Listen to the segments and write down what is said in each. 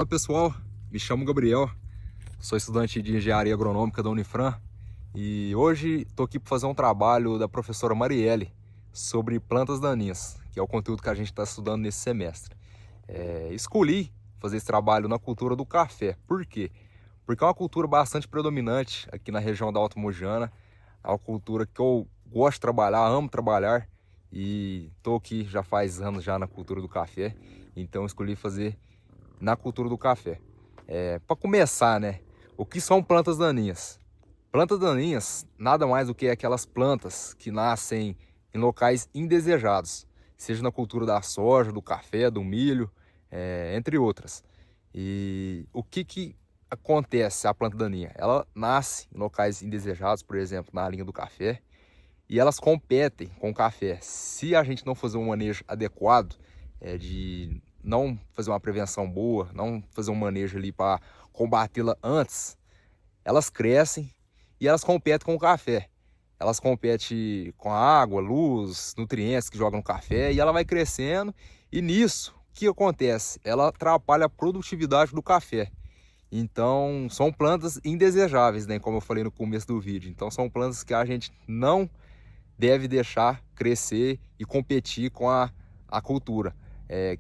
Olá pessoal, me chamo Gabriel, sou estudante de Engenharia Agronômica da Unifran e hoje estou aqui para fazer um trabalho da professora Marielle sobre plantas daninhas, que é o conteúdo que a gente está estudando nesse semestre. Escolhi fazer esse trabalho na cultura do café. Por quê? Porque é uma cultura bastante predominante aqui na região da Alta Mogiana, é uma cultura que eu gosto de trabalhar, amo trabalhar e estou aqui já faz anos já na cultura do café, então escolhi fazer na cultura do café. Para começar, né? O que são plantas daninhas? Plantas daninhas nada mais do que aquelas plantas que nascem em locais indesejados, seja na cultura da soja, do café, do milho, entre outras. E o que acontece a planta daninha? Ela nasce em locais indesejados, por exemplo, na linha do café, e elas competem com o café. Se a gente não fazer um manejo adequado, de não fazer uma prevenção boa, não fazer um manejo ali para combatê-la antes, elas crescem e elas competem com o café. Elas competem com a água, luz, nutrientes que jogam no café e ela vai crescendo. E nisso, o que acontece? Ela atrapalha a produtividade do café. Então, são plantas indesejáveis, né? Como eu falei no começo do vídeo. Então, são plantas que a gente não deve deixar crescer e competir com a cultura.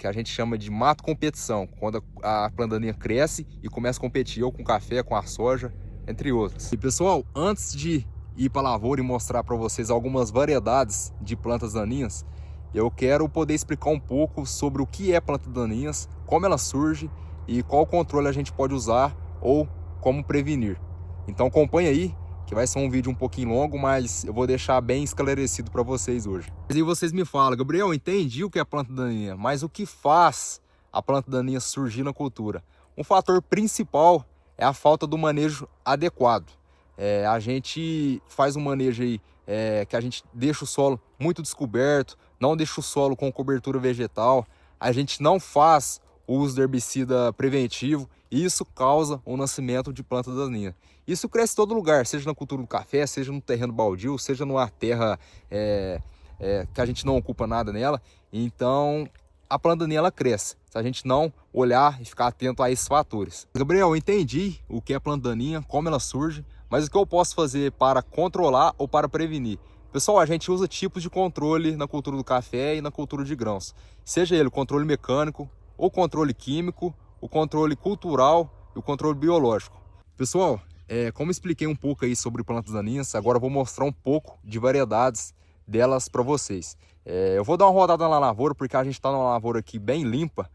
Que a gente chama de mato competição, quando a planta daninha cresce e começa a competir ou com o café, com a soja, entre outras. E pessoal, antes de ir para a lavoura e mostrar para vocês algumas variedades de plantas daninhas, eu quero poder explicar um pouco sobre o que é planta daninhas, como ela surge e qual controle a gente pode usar ou como prevenir. Então acompanhe aí, que vai ser um vídeo um pouquinho longo, mas eu vou deixar bem esclarecido para vocês hoje. E vocês me falam, Gabriel, entendi o que é planta daninha, mas o que faz a planta daninha surgir na cultura? Um fator principal é a falta do manejo adequado. A gente faz um manejo aí que a gente deixa o solo muito descoberto, não deixa o solo com cobertura vegetal, a gente não faz o uso de herbicida preventivo e isso causa o nascimento de planta daninha. Isso cresce em todo lugar, seja na cultura do café, seja no terreno baldio, seja numa terra que a gente não ocupa nada nela. Então a planta daninha ela cresce, se a gente não olhar e ficar atento a esses fatores. Gabriel, eu entendi o que é planta daninha, como ela surge, mas o que eu posso fazer para controlar ou para prevenir? Pessoal, a gente usa tipos de controle na cultura do café e na cultura de grãos. Seja ele o controle mecânico, o controle químico, o controle cultural e o controle biológico. Pessoal, como expliquei um pouco aí sobre plantas daninhas, agora eu vou mostrar um pouco de variedades delas para vocês. Eu vou dar uma rodada na lavoura, porque a gente está numa lavoura aqui bem limpa.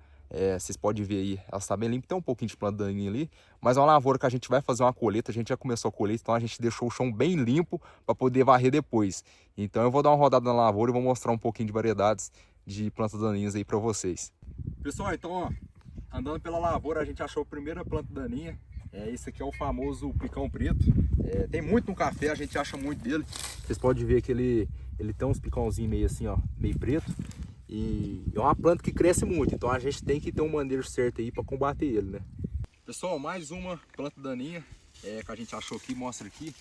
Vocês podem ver aí, ela está bem limpa, tem um pouquinho de planta daninha ali, mas é uma lavoura que a gente vai fazer uma colheita, a gente já começou a colheita, então a gente deixou o chão bem limpo para poder varrer depois. Então eu vou dar uma rodada na lavoura e vou mostrar um pouquinho de variedades de plantas daninhas aí para vocês. Pessoal, então ó, andando pela lavoura a gente achou a primeira planta daninha. Esse aqui é o famoso picão preto. Tem muito no café, a gente acha muito dele. Vocês podem ver que ele tem uns picãozinhos meio assim, ó, meio preto. E é uma planta que cresce muito, então a gente tem que ter um manejo certo aí para combater ele, né? Pessoal, mais uma planta daninha que a gente achou aqui, mostra aqui.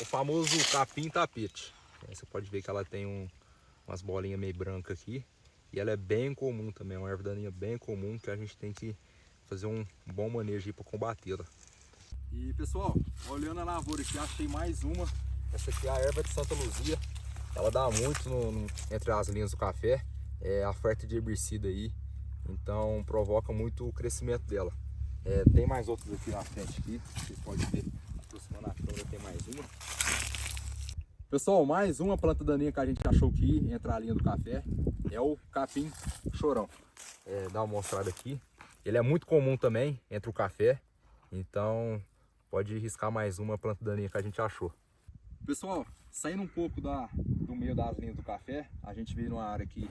O famoso capim tapete. Você pode ver que ela tem umas bolinhas meio brancas aqui. E ela é bem comum também, é uma erva daninha bem comum que a gente tem que fazer um bom manejo aí para combatê-la. E pessoal, olhando a lavoura aqui, achei mais uma. Essa aqui é a erva de Santa Luzia. Ela dá muito entre as linhas do café, a oferta de herbicida aí, então provoca muito o crescimento dela. Tem mais outros aqui na frente aqui, vocês podem ver, aproximando a câmera, tem mais uma. Pessoal, mais uma planta daninha que a gente achou aqui entre a linha do café é o capim chorão. Dá uma mostrada aqui. Ele é muito comum também entre o café, então pode riscar mais uma planta daninha que a gente achou. Pessoal, saindo um pouco do meio das linhas do café, a gente veio numa área aqui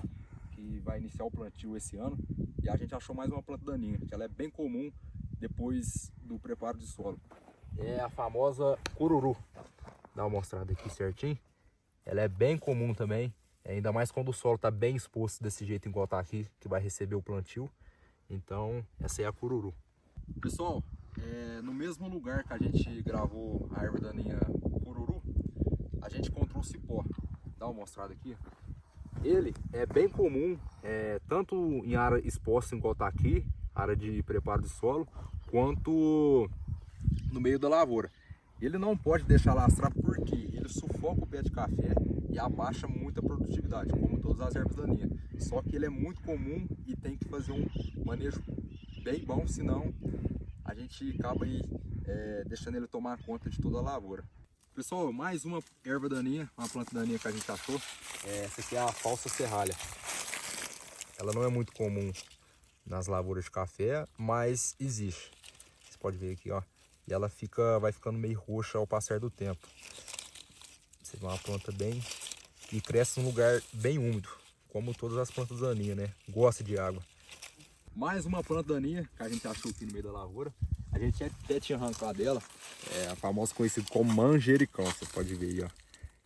que vai iniciar o plantio esse ano e a gente achou mais uma planta daninha, que ela é bem comum depois do preparo de solo. É a famosa cururu. Dá uma mostrada aqui certinho. Ela é bem comum também, ainda mais quando o solo está bem exposto desse jeito igual está aqui, que vai receber o plantio. Então essa é a cururu. Pessoal, no mesmo lugar que a gente gravou a erva daninha cururu, a gente encontrou o cipó. Dá uma mostrada aqui. Ele é bem comum, tanto em área exposta igual está aqui, área de preparo de solo, quanto no meio da lavoura. Ele não pode deixar lastrar porque ele sufoca o pé de café e abaixa muito a produtividade, como todas as ervas daninhas. Só que ele é muito comum e tem que fazer um manejo bem bom, senão a gente acaba aí, deixando ele tomar conta de toda a lavoura. Pessoal, mais uma erva daninha, uma planta daninha que a gente achou. Essa aqui é a falsa serralha. Ela não é muito comum nas lavouras de café, mas existe. Você pode ver aqui, ó. E ela vai ficando meio roxa ao passar do tempo. Você vê uma planta bem... E cresce num lugar bem úmido, como todas as plantas daninhas, né? Gosta de água. Mais uma planta daninha que a gente achou aqui no meio da lavoura. A gente até tinha arrancado dela. É a famosa conhecida como manjericão. Você pode ver aí, ó.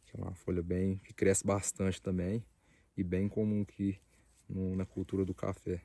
Que é uma folha bem... que cresce bastante também. E bem comum aqui na cultura do café.